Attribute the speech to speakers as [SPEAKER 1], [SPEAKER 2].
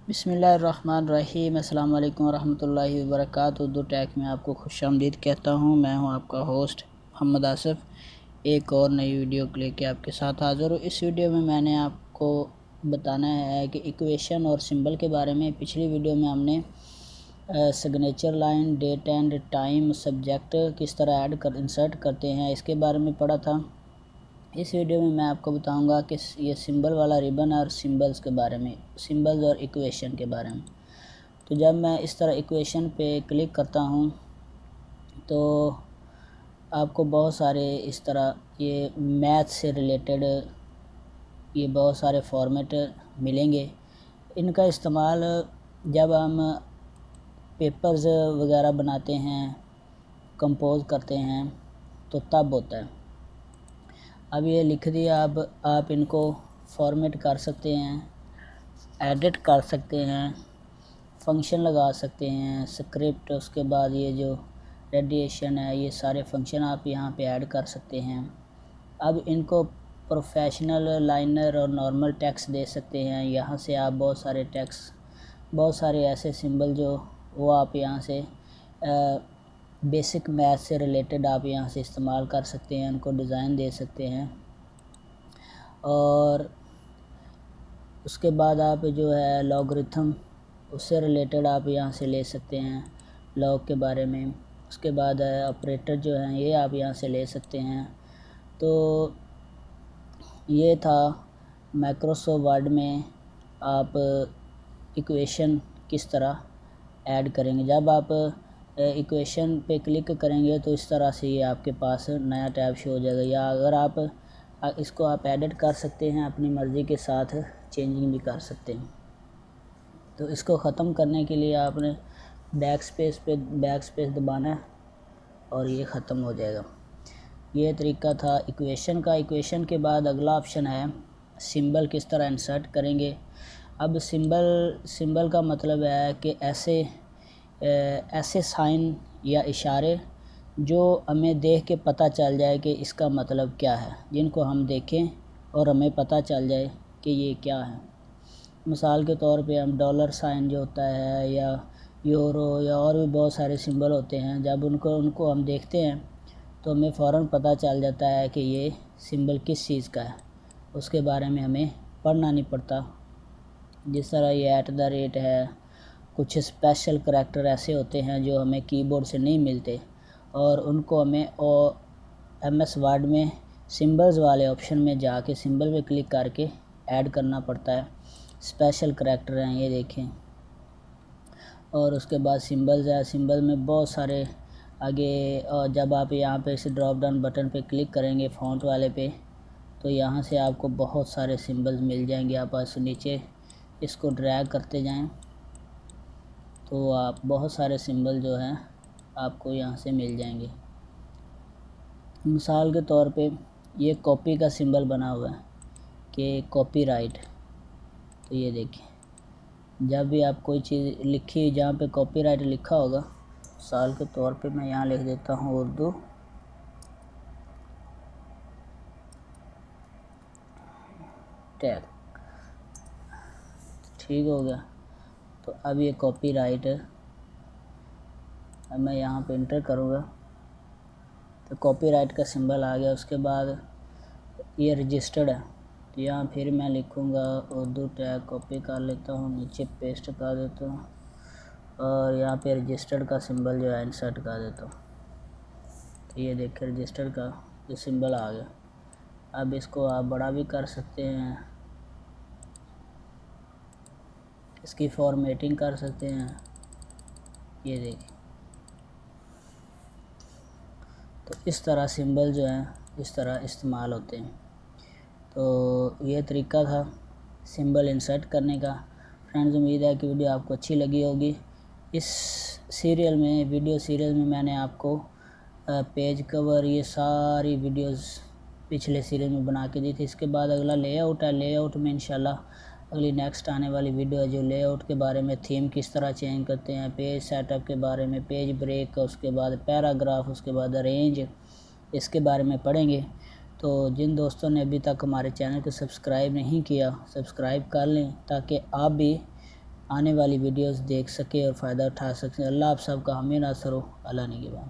[SPEAKER 1] बिस्मिल्लाहिर्रहमानिर्रहीम। अस्सलाम वालेकुम रहमतुल्लाहि व बरकातुहू। उर्दू टैक में आपको खुशामदीद कहता हूँ। मैं हूँ आपका होस्ट मोहम्मद आसिफ। एक और नई वीडियो लेके आपके साथ हाज़िर हूँ। इस वीडियो में मैंने आपको बताना है कि इक्वेशन और सिंबल के बारे में। पिछली वीडियो में हमने signature line, date and time, subject किस तरह इंसर्ट करते हैं इसके बारे में पढ़ा था। इस वीडियो में मैं आपको बताऊंगा कि ये सिंबल वाला रिबन और सिंबल्स के बारे में, सिंबल्स और इक्वेशन के बारे में। तो जब मैं इस तरह इक्वेशन पे क्लिक करता हूँ तो आपको बहुत सारे इस तरह ये मैथ से रिलेटेड ये बहुत सारे फॉर्मेट मिलेंगे। इनका इस्तेमाल जब हम पेपर्स वगैरह बनाते हैं, कंपोज करते हैं तो तब होता है। अब ये लिख दिया। अब आप इनको फॉर्मेट कर सकते हैं, एडिट कर सकते हैं, फंक्शन लगा सकते हैं, स्क्रिप्ट, उसके बाद ये जो रेडिएशन है, ये सारे फंक्शन आप यहाँ पे ऐड कर सकते हैं। अब इनको प्रोफेशनल, लाइनर और नॉर्मल टेक्स्ट दे सकते हैं। यहाँ से आप बहुत सारे टेक्स्ट, बहुत सारे ऐसे सिंबल जो वो आप यहाँ से बेसिक मैथ से रिलेटेड आप यहाँ से इस्तेमाल कर सकते हैं, उनको डिज़ाइन दे सकते हैं। और उसके बाद आप जो है लॉगरिथम, उससे रिलेटेड आप यहाँ से ले सकते हैं, लॉग के बारे में। उसके बाद ऑपरेटर जो हैं ये आप यहाँ से ले सकते हैं। तो ये था माइक्रोसॉफ्ट वर्ड में आप इक्वेशन किस तरह ऐड करेंगे। जब आप इक्वेशन पे क्लिक करेंगे तो इस तरह से ये आपके पास नया टैब शो हो जाएगा। या अगर आप इसको आप एडिट कर सकते हैं, अपनी मर्ज़ी के साथ चेंजिंग भी कर सकते हैं। तो इसको ख़त्म करने के लिए आपने बैक स्पेस दबाना है और ये ख़त्म हो जाएगा। ये तरीका था इक्वेशन का। इक्वेशन के बाद अगला ऑप्शन है सिंबल, किस तरह इंसर्ट करेंगे। अब सिंबल का मतलब है कि ऐसे साइन या इशारे जो हमें देख के पता चल जाए कि इसका मतलब क्या है, जिनको हम देखें और हमें पता चल जाए कि ये क्या है। मिसाल के तौर पे हम डॉलर साइन जो होता है, या यूरो, या और भी बहुत सारे सिंबल होते हैं। जब उनको हम देखते हैं तो हमें फ़ौरन पता चल जाता है कि ये सिंबल किस चीज़ का है। उसके बारे में हमें पढ़ना नहीं पड़ता। जिस तरह ये @ है, कुछ स्पेशल करैक्टर ऐसे होते हैं जो हमें कीबोर्ड से नहीं मिलते और उनको हमें MS वर्ड में सिंबल्स वाले ऑप्शन में जाके सिंबल पे क्लिक करके ऐड करना पड़ता है। स्पेशल करैक्टर हैं ये देखें। और उसके बाद सिंबल्स है, सिंबल में बहुत सारे आगे। और जब आप यहाँ पे इस ड्रॉप डाउन बटन पे क्लिक करेंगे फ़ॉन्ट वाले पे, तो यहाँ से आपको बहुत सारे सिंबल्स मिल जाएंगे। आप बस नीचे इसको ड्रैग करते जाएं तो आप बहुत सारे सिंबल जो हैं आपको यहाँ से मिल जाएंगे। मिसाल के तौर पे ये कॉपी का सिंबल बना हुआ है कि कॉपीराइट। तो ये देखिए, जब भी आप कोई चीज़ लिखी जहाँ पे कॉपीराइट लिखा होगा, मिसाल के तौर पे मैं यहाँ लिख देता हूँ उर्दू टैग, ठीक हो गया। तो अब ये कॉपीराइट है, अब मैं यहाँ पे इंटर करूँगा तो कॉपीराइट का सिंबल आ गया। उसके बाद ये रजिस्टर्ड है, तो यहाँ फिर मैं लिखूँगा उर्दू टैग, कॉपी कर लेता हूँ, नीचे पेस्ट कर देता हूँ और यहाँ पे रजिस्टर्ड का सिंबल जो है इंसर्ट कर देता हूँ। तो ये देखिए रजिस्टर्ड का जो सिंबल आ गया। अब इसको आप बड़ा भी कर सकते हैं, इसकी फॉर्मेटिंग कर सकते हैं। ये देखिए, तो इस तरह सिंबल जो हैं इस तरह इस्तेमाल होते हैं। तो ये तरीका था सिंबल इंसर्ट करने का। फ्रेंड्स, उम्मीद है कि वीडियो आपको अच्छी लगी होगी। इस वीडियो सीरियल में मैंने आपको पेज कवर, ये सारी वीडियोस पिछले सीरीज़ में बना के दी थी। इसके बाद अगला लेआउट है। लेआउट में इंशाल्लाह अगली नेक्स्ट आने वाली वीडियो है जो लेआउट के बारे में, थीम किस तरह चेंज करते हैं, पेज सेटअप के बारे में, पेज ब्रेक, उसके बाद पैराग्राफ, उसके बाद अरेंज, इसके बारे में पढ़ेंगे। तो जिन दोस्तों ने अभी तक हमारे चैनल को सब्सक्राइब नहीं किया, सब्सक्राइब कर लें ताकि आप भी आने वाली वीडियोस देख सके और फ़ायदा उठा सकें। अल्लाह आप सबका हमें नासर हो। अल्लाह निगहबान।